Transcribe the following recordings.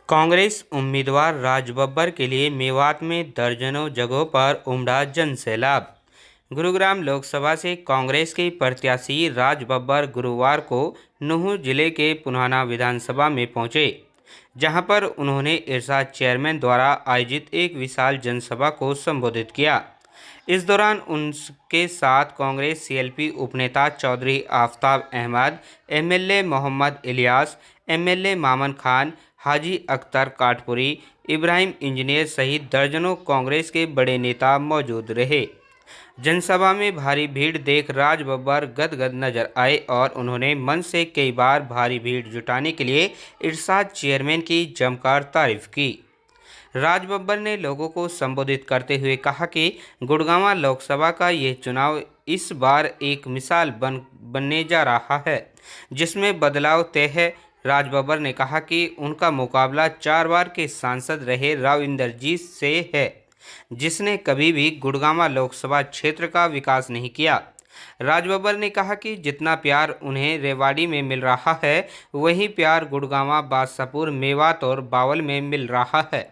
कांग्रेस उम्मीदवार राज बब्बर के लिए मेवात में दर्जनों जगहों पर उमड़ा जनसैलाब। गुरुग्राम लोकसभा से कांग्रेस के प्रत्याशी राज बब्बर गुरुवार को नूंह जिले के पुनाना विधानसभा में पहुंचे, जहां पर उन्होंने इरशाद चेयरमैन द्वारा आयोजित एक विशाल जनसभा को संबोधित किया। इस दौरान उनके साथ कांग्रेस सीएलपी उपनेता चौधरी आफ्ताब अहमद, एमएलए मोहम्मद इलियास, एमएलए मामन खान, हाजी अख्तर काटपुरी, इब्राहिम इंजीनियर सहित दर्जनों कांग्रेस के बड़े नेता मौजूद रहे। जनसभा में भारी भीड़ देख राज बब्बर गदगद नजर आए और उन्होंने मंच से कई बार भारी भीड़ जुटाने के लिए इरशाद चेयरमैन की जमकर तारीफ की। राज बब्बर ने लोगों को संबोधित करते हुए कहा कि गुड़गांव लोकसभा का यह चुनाव इस बार एक मिसाल बनने जा रहा है, जिसमें बदलाव तय है। राज बब्बर ने कहा कि उनका मुकाबला 4 बार के सांसद रहे राव इंद्रजीत से है, जिसने कभी भी गुड़गांव लोकसभा क्षेत्र का विकास नहीं किया। राज बब्बर ने कहा कि जितना प्यार उन्हें रेवाड़ी में मिल रहा है, वही प्यार गुड़गांव, बादशाहपुर, मेवात और बावल में मिल रहा है।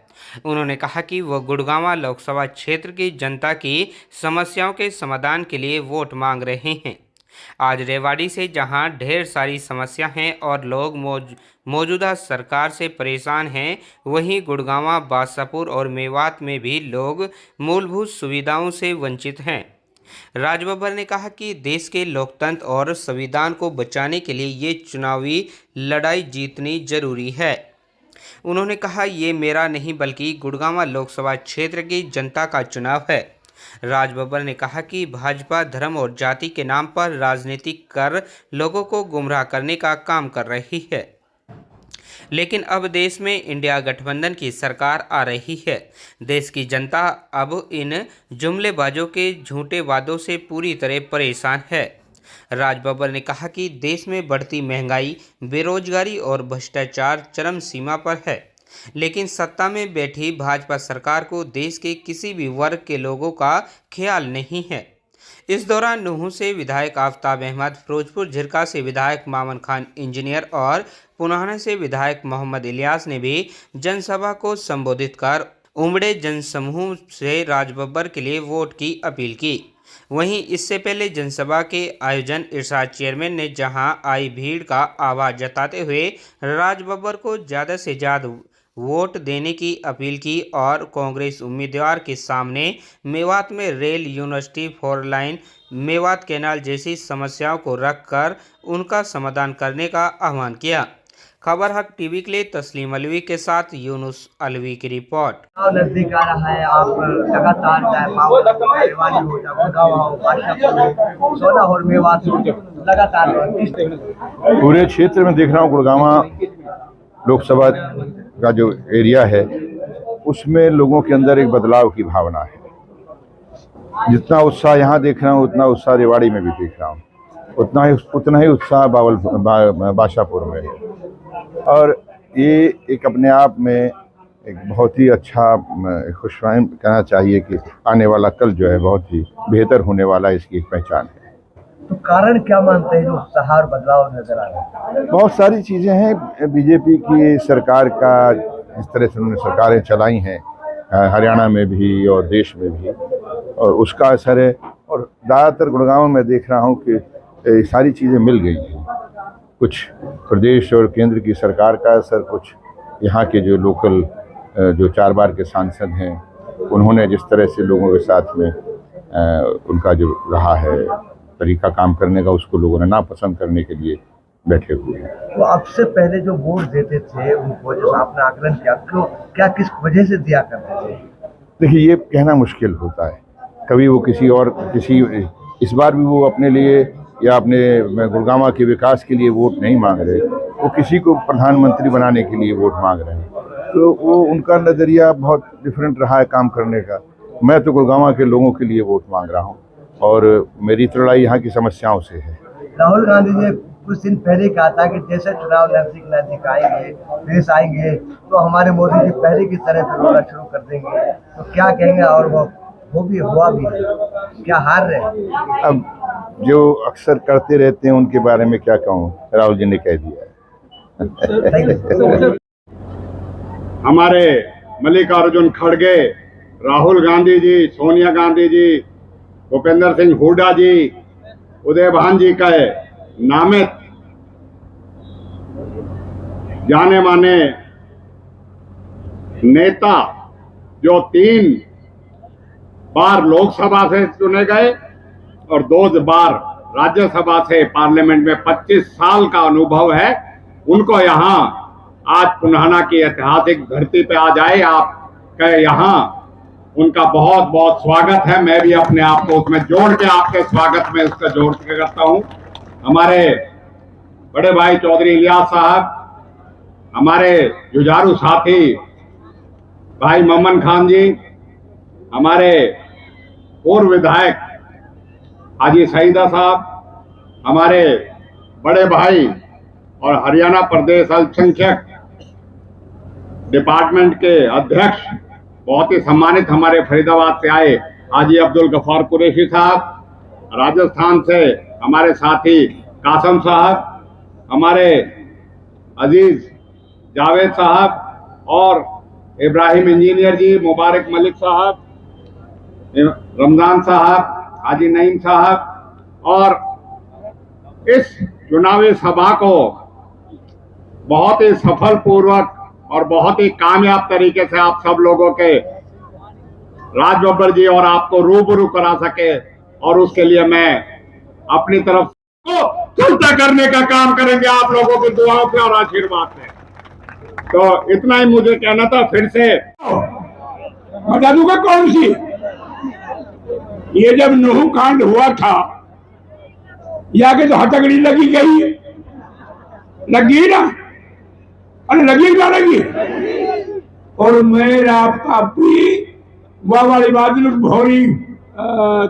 उन्होंने कहा कि वह गुड़गांव लोकसभा क्षेत्र की जनता की समस्याओं के समाधान के लिए वोट मांग रहे हैं। आज रेवाड़ी से जहां ढेर सारी समस्या हैं और लोग मौजूदा सरकार से परेशान हैं, वहीं गुड़गांव, बादशाहपुर और मेवात में भी लोग मूलभूत सुविधाओं से वंचित हैं। राज बब्बर ने कहा कि देश के लोकतंत्र और संविधान को बचाने के लिए ये चुनावी लड़ाई जीतनी जरूरी है। उन्होंने कहा, ये मेरा नहीं बल्कि गुड़गांव लोकसभा क्षेत्र की जनता का चुनाव है। राज बब्बर ने कहा कि भाजपा धर्म और जाति के नाम पर राजनीति कर लोगों को गुमराह करने का काम कर रही है, लेकिन अब देश में इंडिया गठबंधन की सरकार आ रही है। देश की जनता अब इन जुमलेबाजों के झूठे वादों से पूरी तरह परेशान है। राज बब्बर ने कहा कि देश में बढ़ती महंगाई, बेरोजगारी और भ्रष्टाचार चरम सीमा पर है, लेकिन सत्ता में बैठी भाजपा सरकार को देश के किसी भी वर्ग के लोगों का ख्याल नहीं है। इस दौरान नूंह से विधायक आफ्ताब अहमद, फिरोजपुर झिरका से विधायक मामन खान इंजीनियर और पुनाना से विधायक मोहम्मद इलियास ने भी जनसभा को संबोधित कर उमड़े जनसमूह से राज बब्बर के लिए वोट की अपील की। वहीं इससे पहले जनसभा के आयोजन इरशाद चेयरमैन ने जहां आई भीड़ का आभार जताते हुए राज बब्बर को ज़्यादा से ज़्यादा वोट देने की अपील की और कांग्रेस उम्मीदवार के सामने मेवात में rail, university, 4 line, Mewat canal जैसी समस्याओं को रखकर उनका समाधान करने का आह्वान किया। खबर हक टीवी के लिए तस्लीम अलवी के साथ यूनुस अलवी की रिपोर्ट। नजदीक आ रहा है, आप लगातार और मेवात लगातार पूरे क्षेत्र में देख रहा हूँ। गुड़गांव लोकसभा का जो एरिया है, उसमें लोगों के अंदर एक बदलाव की भावना है। जितना उत्साह यहाँ देख रहा हूँ, उतना उत्साह रेवाड़ी में भी देख रहा हूँ, उतना ही उत्साह बादशाहपुर में है। और ये एक अपने आप में एक बहुत ही अच्छा खुशफहमी कहना चाहिए कि आने वाला कल जो है बहुत ही बेहतर होने वाला, इसकी एक पहचान है। तो कारण क्या मानते हैं जो उत्साह और बदलाव नजर आ रहा है? बहुत सारी चीज़ें हैं। बीजेपी की सरकार का इस तरह से उन्होंने सरकारें चलाई हैं, हरियाणा में भी और देश में भी, और उसका असर है। और ज़्यादातर गुड़गांव में देख रहा हूँ कि सारी चीज़ें मिल गई हैं। कुछ प्रदेश और केंद्र की सरकार का असर, कुछ यहाँ के जो लोकल जो 4 बार के सांसद हैं, उन्होंने जिस तरह से लोगों के साथ में उनका जो रहा है तरीका काम करने का, उसको लोगों ने नापसंद करने के लिए बैठे हुए हैं। तो अब से पहले जो वोट देते थे उनको, जो आपने आकलन किया, क्या किस वजह से दिया करते थे? देखिए, ये कहना मुश्किल होता है। कभी वो इस बार भी वो अपने लिए या अपने गुड़गांव के विकास के लिए वोट नहीं मांग रहे, वो किसी को प्रधानमंत्री बनाने के लिए वोट मांग रहे हैं। तो वो उनका नज़रिया बहुत डिफरेंट रहा है काम करने का। मैं तो गुड़गांव के लोगों के लिए वोट मांग रहा हूँ और मेरी तो लड़ाई यहाँ की समस्याओं से है। राहुल गांधी ने कुछ दिन पहले कहा था कि जैसे चुनाव नजदीक आएंगे, देश आएंगे, तो हमारे मोदी जी पहले की तरह फिर होना शुरू कर देंगे। तो क्या कहेंगे? और वो भी हुआ भी है, क्या हार रहे हैं? अब जो अक्सर करते रहते हैं उनके बारे में क्या कहूँ, राहुल जी ने कह दिया है। हमारे मल्लिकार्जुन खड़गे, राहुल गांधी जी, सोनिया गांधी जी, भूपेंद्र सिंह हुड्डा जी, उदय भान जी का नामित जाने माने नेता जो 3 बार लोकसभा से चुने गए और 2 बार राज्यसभा से, पार्लियामेंट में 25 साल का अनुभव है, उनको यहाँ आज पुनहना की ऐतिहासिक धरती पे आ जाए आपका यहाँ उनका बहुत बहुत स्वागत है। मैं भी अपने आप को उसमें जोड़ के आपके स्वागत में उसका जोड़ के करता हूँ। हमारे बड़े भाई चौधरी इलियास साहब, हमारे जुझारू साथी भाई मोमन खान जी, हमारे पूर्व विधायक हाजी सईदा साहब, हमारे बड़े भाई और हरियाणा प्रदेश अल्पसंख्यक डिपार्टमेंट के अध्यक्ष, बहुत ही सम्मानित हमारे फरीदाबाद से आए हाजी अब्दुल गफार कुरैशी साहब, राजस्थान से हमारे साथी कासम साहब, हमारे अजीज जावेद साहब और इब्राहिम इंजीनियर जी, मुबारक मलिक साहब, रमजान साहब, हाजी नईम साहब, और इस चुनावी सभा को बहुत ही सफल पूर्वक और बहुत ही कामयाब तरीके से आप सब लोगों के राज बब्बर जी और आपको रूबरू करा सके, और उसके लिए मैं अपनी तरफ को चलता करने का काम करेंगे आप लोगों की दुआओं से और आशीर्वाद से। तो इतना ही मुझे कहना था। फिर से बता दूंगा कौन सी, ये जब नूह कांड हुआ था यहाँ के तो हथकड़ी लगी गई, लगी ना, अरे लगी क्या लगी, और मैं आपका वाह वाली बात भोरी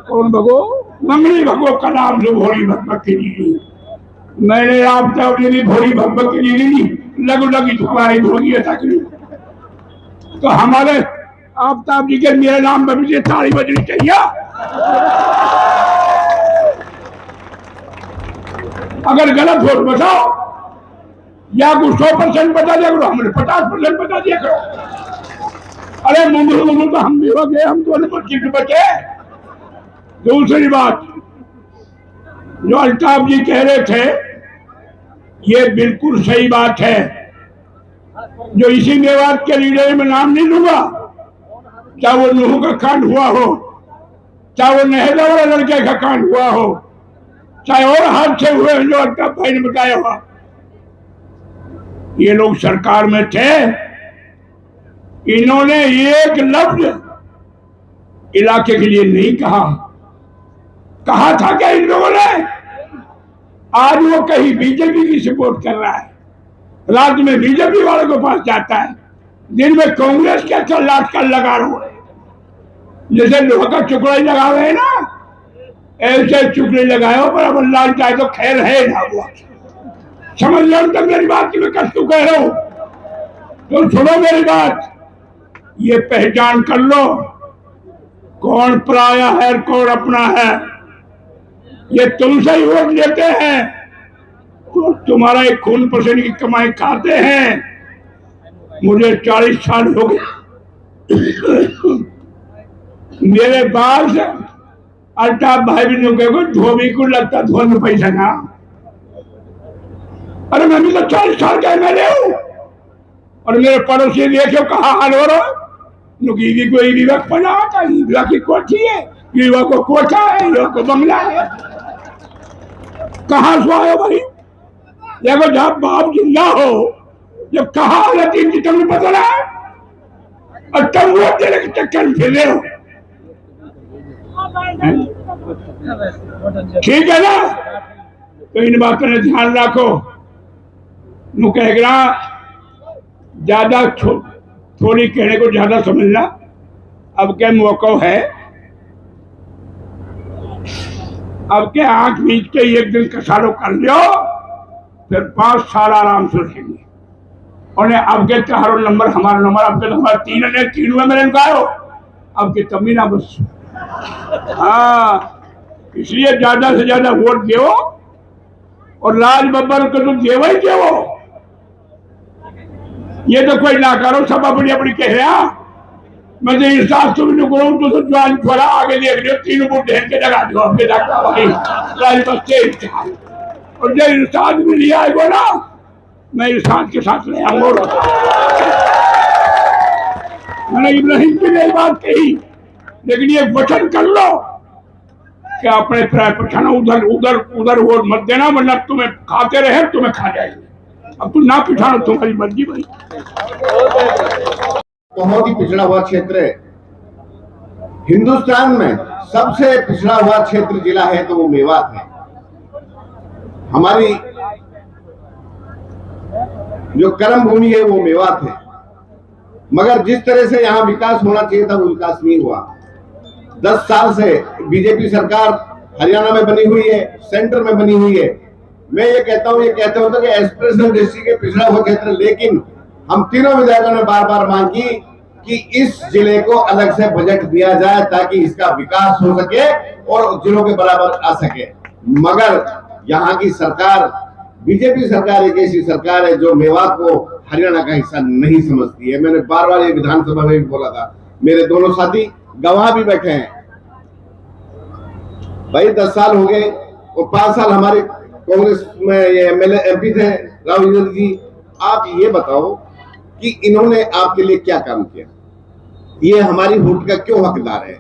कौन भगो मंगली भगो का नाम जो भोरी भगवत की ली, मैंने आपका भोरी भगवत की ली लगू लगी तुम्हारी भोगी हथकड़ी। तो हमारे आफ्ताब जी के मेरे नाम पर मुझे ताली बजनी चाहिए। अगर गलत हो तो बताओ, या कुछ 100% बता दिया करो, हमने 50% बता दिया करो। अरे मुंगल तो हम भी हो गए, हम तो चिट बचे। दूसरी बात जो अल्ताफ जी कह रहे थे, ये बिल्कुल सही बात है। जो इसी मेवात के लीडर में नाम नहीं लूंगा, चाहे वो नूह का कांड हुआ हो, चाहे वो नहला वाला लड़के का कांड हुआ हो, चाहे और हादसे हुए जो अल्ताफ भाई ने बताया हुआ, ये लोग सरकार में थे, इन्होंने एक लफ्ज इलाके के लिए नहीं कहा था क्या इन लोगों ने? आज वो कहीं बीजेपी की सपोर्ट कर रहा है, रात में बीजेपी वालों के पास जाता है, दिन में कांग्रेस के चल आजकल लगा रहे, जैसे लोहा का चुकड़ा ही लगा रहे हैं ना, ऐसे चुकड़े लगाए पर अब लाल चाहे तो खैर है ना। वो समझ लो तक मेरी बात की मैं कष्ट कह रहा हूं, तो सुनो मेरी बात, ये पहचान कर लो कौन पराया है और कौन अपना है। ये तुमसे ही वोट लेते हैं तो तुम्हारा एक खून पसीने की कमाई खाते हैं। मुझे 40 साल हो गए मेरे पास अल्ताफ भाई भी को धोबी को लगता धोन में पैसा ना। अरे मैं भी तो 40 साल का एमएलए हूं, और मेरे पड़ोसी देखो कहा हाल हो रहा, नुकीगी को विभाग बना था, विभाग की कोठी है, युवा को कोठा है, युवा को बंगला है। कहाँ से आयो भाई? देखो जब बाप जिंदा हो, जब कहा हालत इनकी तुमने पता ना, और तुम वोट देने के चक्कर में फिर रहे हो, ठीक है ना? तो इन बातों ने ध्यान रखो। नु कह ज्यादा थोड़ी कहने को ज्यादा समझना। अब क्या मौका है, अब के आंख मीच के एक दिन कसारो कर लो, फिर 5 साल आराम से रहेंगे। और अब के चारों नंबर हमारा नंबर, अब के नंबर 3 है, 3 में मेरे का हो, अब के तभी ना बस। हाँ, इसलिए ज्यादा से ज्यादा वोट दो, और राज बब्बर को तो देवा ही देवो। ये तो कोई ना करो, सब अपनी अपनी कह रहा। मैं तो इंसाफ तुम करूँ तो ज्वाइन छोड़ा आगे देख लियो, तीनों को ढेर के लगा दो अपने और जो इंसान भी लिया है वो ना, मैं इंसान के साथ ले आऊंगा। मैंने इब्राहिम की नई बात कही, लेकिन ये वचन कर लो कि अपने पठाना उधर उधर उधर वोट मत देना, वरना तुम्हें खाते रहे तुम्हें खा जाएंगे। अब तुम ना पिठाना, तुम्हारी मर्जी भाई। बहुत ही पिछड़ा हुआ क्षेत्र है। हिंदुस्तान में सबसे पिछड़ा हुआ क्षेत्र जिला है तो वो मेवात है। हमारी जो कर्म भूमि है वो मेवात है, मगर जिस तरह से यहाँ विकास होना चाहिए था वो विकास नहीं हुआ। 10 साल से बीजेपी सरकार हरियाणा में बनी हुई है, सेंटर में बनी हुई है। मैं ये कहता हूँ, ये कहते होते कि एक्सप्रेशन डिस्ट्रिक्ट के पिछड़ा हुआ क्षेत्र, लेकिन हम तीनों विधायकों ने बार बार मांग की कि इस जिले को अलग से बजट दिया जाए ताकि इसका विकास हो सके और जिलों के बराबर आ सके। मगर यहाँ की सरकार, बीजेपी सरकार एक ऐसी सरकार है जो मेवात को हरियाणा का हिस्सा नहीं समझती है। मैंने बार बार ये विधानसभा में भी बोला था, मेरे दोनों साथी गवाह भी बैठे हैं भाई। 10 साल हो गए और 5 साल हमारे कांग्रेस में ये एमएलए एमपी थे राव जी। आप ये बताओ कि इन्होंने आपके लिए क्या काम किया, ये हमारी वोट का क्यों हकदार है?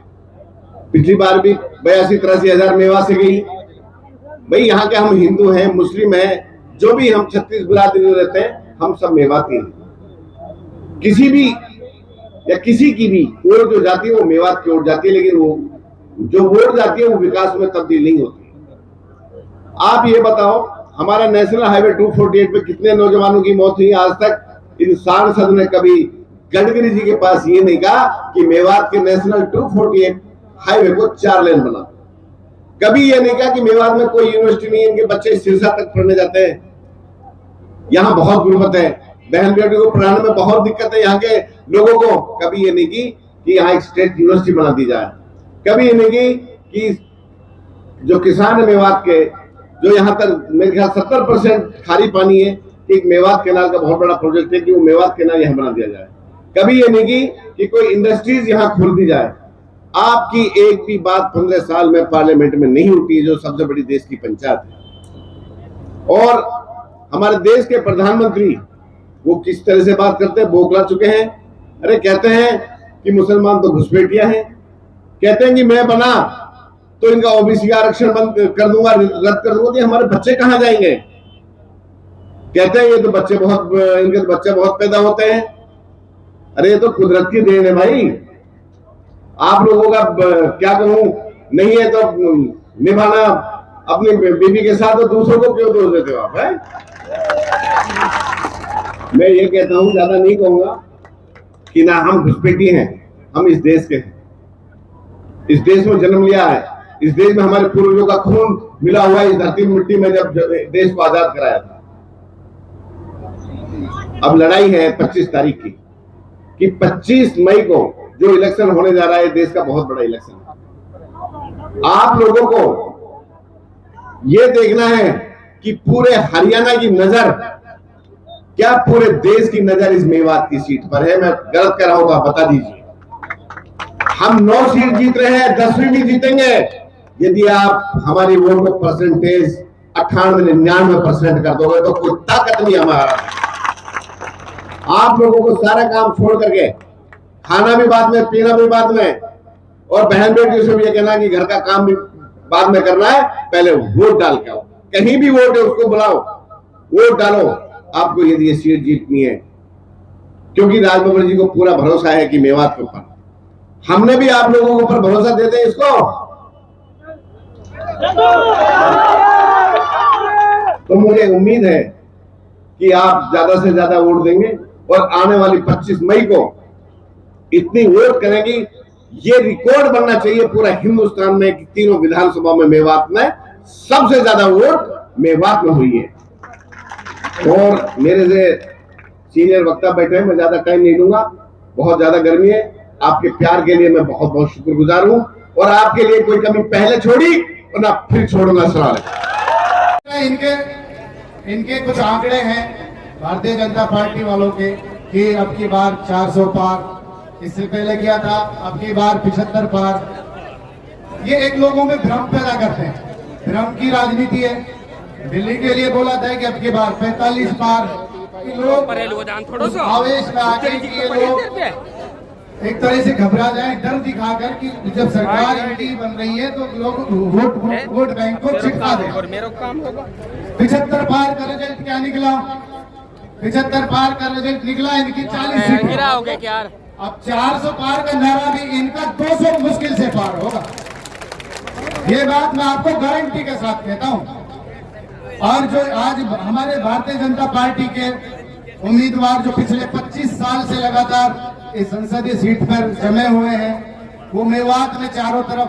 पिछली बार भी 82-83 हजार मेवा से गई भाई। यहाँ के हम हिंदू हैं, मुस्लिम हैं, जो भी हम 36 बिरादरी में रहते हैं, हम सब मेवाती हैं। किसी भी या किसी की भी वोट जो जाती है वो मेवात की वोट जाती है, लेकिन वो जो वोट जाती है वो विकास में तब्दील नहीं होती। आप ये बताओ, हमारा नेशनल हाईवे 248 पे कितने नौजवानों की मौत हुई आज तक? इन सांसद ने कभी गडकरी जी के पास ये नहीं कहा कि मेवात के नेशनल 248 हाईवे को 4 लेन बना। कभी ये नहीं कहा कि मेवात में कोई यूनिवर्सिटी नहीं है, इनके बच्चे सिरसा तक पढ़ने जाते हैं। यहाँ बहुत गुर्बत है, बहन बेटी को पढ़ाने में बहुत दिक्कत है यहाँ के लोगों को। कभी ये नहीं की कि यहाँ एक स्टेट यूनिवर्सिटी बना दी जाए। कभी ये नहीं की कि जो किसान है मेवात के, जो यहाँ तक मेरे ख्याल 70% खारी पानी है, एक मेवात कैनाल का बहुत बड़ा प्रोजेक्ट है कि वो मेवात कैनाल यहाँ बना दिया जाए। कभी ये नहीं की कि कोई इंडस्ट्रीज यहाँ खोल दी जाए। आपकी एक भी बात 15 साल में पार्लियामेंट में नहीं उठी, जो सबसे बड़ी देश की पंचायत है। और हमारे देश के प्रधानमंत्री वो किस तरह से बात करते हैं, बौखला चुके हैं। अरे कहते हैं कि मुसलमान तो घुसपैठिया हैं, कहते हैं कि मैं बना तो इनका ओबीसी आरक्षण बंद कर दूंगा, रद्द कर दूंगा। तो हमारे बच्चे कहां जाएंगे? कहते हैं ये तो बच्चे बहुत, इनके तो बच्चे बहुत पैदा होते हैं। अरे ये तो कुदरत की देन है भाई। आप लोगों का क्या कहूं, नहीं है तो निभाना अपनी बीवी के साथ, तो दूसरों को क्यों दोष देते हो आप? है मैं ये कहता हूं, ज्यादा नहीं कहूंगा, कि ना हम घुसपैठी हैं, हम इस देश के हैं। इस देश में जन्म लिया है, इस देश में हमारे पूर्वजों का खून मिला हुआ है इस धरती मिट्टी में, जब देश को आजाद कराया था। अब लड़ाई है 25 तारीख की, कि 25 मई को जो इलेक्शन होने जा रहा है, देश का बहुत बड़ा इलेक्शन है। आप लोगों को यह देखना है कि पूरे हरियाणा की नजर, क्या पूरे देश की नजर इस मेवात की सीट पर है? मैं गलत कर रहा हूं तो आप बता दीजिए। हम 9 सीट जीत रहे हैं, 10वीं भी जीतेंगे यदि आप हमारी वोट को परसेंटेज 98-99% कर दोगे तो कोई ताकत नहीं हमारा। आप लोगों को सारा काम छोड़ करके खाना भी बाद में, पीना भी बाद में, और बहन बेटियों से भी ये कहना कि घर का काम भी बाद में करना है, पहले वोट डाल के आओ। कहीं भी वोट है उसको बुलाओ, वोट डालो। आपको यदि ये सीट जीतनी है, क्योंकि राज बब्बर जी को पूरा भरोसा है कि मेवात के ऊपर, हमने भी आप लोगों के ऊपर भरोसा देते हैं इसको। तो मुझे उम्मीद है कि आप ज्यादा से ज्यादा वोट देंगे और आने वाली 25 मई को इतनी वोट करेंगी, ये रिकॉर्ड बनना चाहिए पूरा हिंदुस्तान में कि तीनों विधानसभा में मेवात में सबसे ज्यादा वोट मेवात में हुई है। और मेरे से सीनियर वक्ता बैठे हैं, मैं ज्यादा टाइम नहीं लूंगा, बहुत ज्यादा गर्मी है। आपके प्यार के लिए मैं बहुत बहुत शुक्रगुजार हूं, और आपके लिए कोई कमी पहले छोड़ी और ना फिर छोड़ूंगा सवाल। इनके कुछ आंकड़े हैं भारतीय जनता पार्टी वालों के कि अब की बार 400 पार, इससे पहले किया था अब की बार 75 पार। ये एक लोगों में भ्रम पैदा करते हैं, भ्रम की राजनीति है। दिल्ली के लिए बोला था कि अब की बार 45 पार। लोग आवेश में आके कि ये लोग एक तरह से घबरा जाए, डर दिखाकर कि जब सरकार एनडीए बन रही है तो लोग वोट बैंक को छिटका दे। 75 पार का रिजल्ट क्या निकला? 75 पार का रिजल्ट निकला इनकी 40 सीट। अब 400 पार का नारा भी इनका 200 मुश्किल से पार होगा। ये बात मैं आपको गारंटी के साथ कहता हूं। और जो आज हमारे भारतीय जनता पार्टी के उम्मीदवार जो पिछले 25 साल से लगातार इस संसदीय सीट पर जमे हुए हैं, वो मेवात में चारों तरफ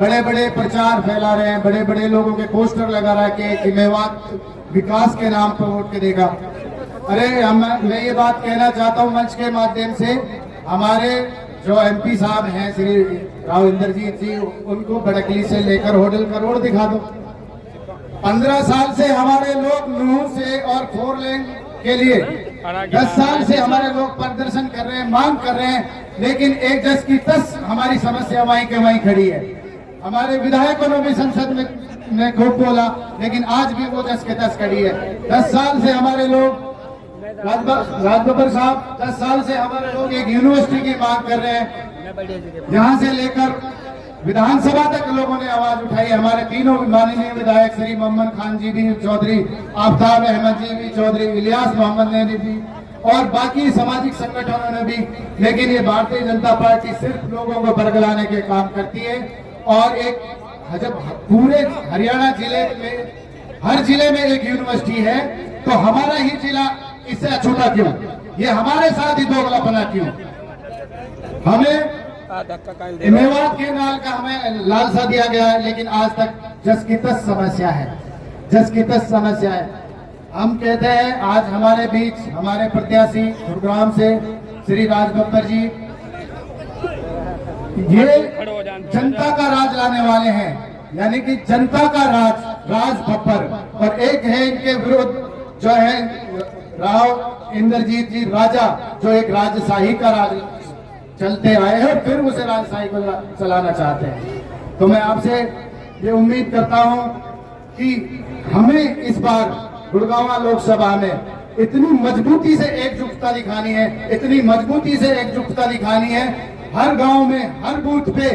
बड़े बड़े प्रचार फैला रहे हैं, बड़े बड़े लोगों के पोस्टर लगा रहे कि मेवात विकास के नाम पर वोट के देगा। अरे मैं ये बात कहना चाहता हूं मंच के माध्यम से, हमारे जो एमपी साहब हैं श्री राव इंद्रजीत जी, उनको बड़कली से लेकर होटल करोड़ दिखा दो। 15 साल से हमारे लोग नूह से और 4 लेन के लिए 10 साल से हमारे लोग प्रदर्शन कर रहे हैं, मांग कर रहे हैं, लेकिन एक जस की तस हमारी समस्या वहीं के वहीं खड़ी है। हमारे विधायकों ने भी संसद में खूब बोला, लेकिन आज भी वो जस के तस खड़ी है। 10 साल से हमारे लोग राजबब्बर साहब 10 साल से हमारे लोग एक यूनिवर्सिटी की मांग कर रहे हैं, जहां से लेकर विधानसभा तक लोगों ने आवाज उठाई। हमारे तीनों माननीय विधायक श्री मोहम्मद खान जी भी चौधरी, आफ्ताब अहमद जी भी चौधरी, इलियास मोहम्मद ने भी और बाकी सामाजिक संगठनों ने भी। लेकिन ये भारतीय जनता पार्टी सिर्फ लोगों को बरगलाने के काम करती है। और एक जब पूरे हरियाणा जिले में हर जिले में एक यूनिवर्सिटी है, तो हमारा ही जिला इससे अछूता क्यों? ये हमारे साथ ही दोगलापना क्यों? हमें मेवात के नाल का हमें लालसा दिया गया है, लेकिन आज तक जस की तस समस्या है, जस की तस समस्या है। हम कहते हैं आज हमारे बीच हमारे प्रत्याशी गुरुग्राम से श्री राजबब्बर जी, ये जनता का राज लाने वाले हैं, यानी कि जनता का राज बब्बर। और एक है इनके विरुद्ध जो है राव इंद्रजीत जी राजा, जो एक राजशाही का राज चलते आए हैं, फिर उसे राजशाही को चलाना चाहते हैं। तो मैं आपसे ये उम्मीद करता हूं कि हमें इस बार गुड़गांव लोकसभा में इतनी मजबूती से एकजुटता दिखानी है, इतनी मजबूती से एकजुटता दिखानी है, हर गांव में हर बूथ पे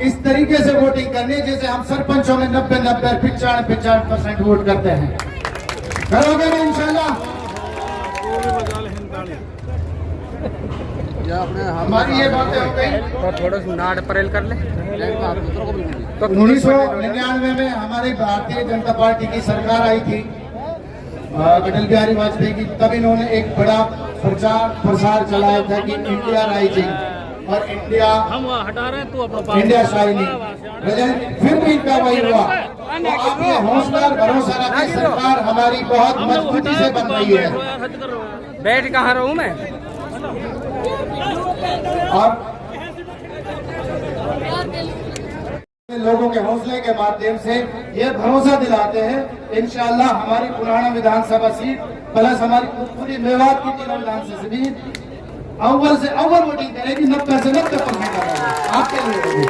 इस तरीके से वोटिंग करनी है जैसे हम सरपंचों में 90-90, 95% वोट करते हैं। करोगे ना इंशाल्लाह? हमारी ये बातें हो गई। थोड़ा सा नाड़ परेल कर ले। तो 1999 में हमारी भारतीय जनता पार्टी की सरकार आई थी, अटल बिहारी वाजपेयी की। तब इन्होंने एक बड़ा प्रचार प्रसार चलाया था कि इंडिया राइजिंग और इंडिया शाइनिंग। फिर भी इनका वही हुआ। तो आपने हौसला भरोसा रखें, सरकार हमारी बहुत मजबूती से बन रही है। बैठ कहाँ रहूं मैं? और लोगों के हौसले के माध्यम से ये भरोसा दिलाते हैं इंशाअल्लाह हमारी पुराना विधानसभा सीट प्लस हमारी पूरी मेवात की 3 विधानसभा सीट अव्वल से अव्वल वोटिंग करेगी। 90 से 90% आपके लिए।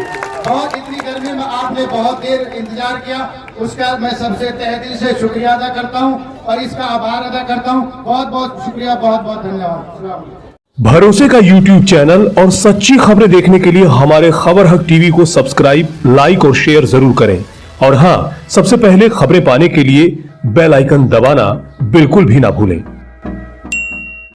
बहुत इतनी गर्मी में आपने बहुत देर इंतजार किया, उसका मैं सबसे तहे दिल से शुक्रिया अदा करता हूं और इसका आभार अदा करता हूं। बहुत बहुत शुक्रिया, बहुत बहुत धन्यवाद। भरोसे का YouTube चैनल और सच्ची खबरें देखने के लिए हमारे खबर हक टीवी को सब्सक्राइब, लाइक और शेयर जरूर करें। और हां, सबसे पहले खबरें पाने के लिए बेल आइकन दबाना बिल्कुल भी ना भूलें।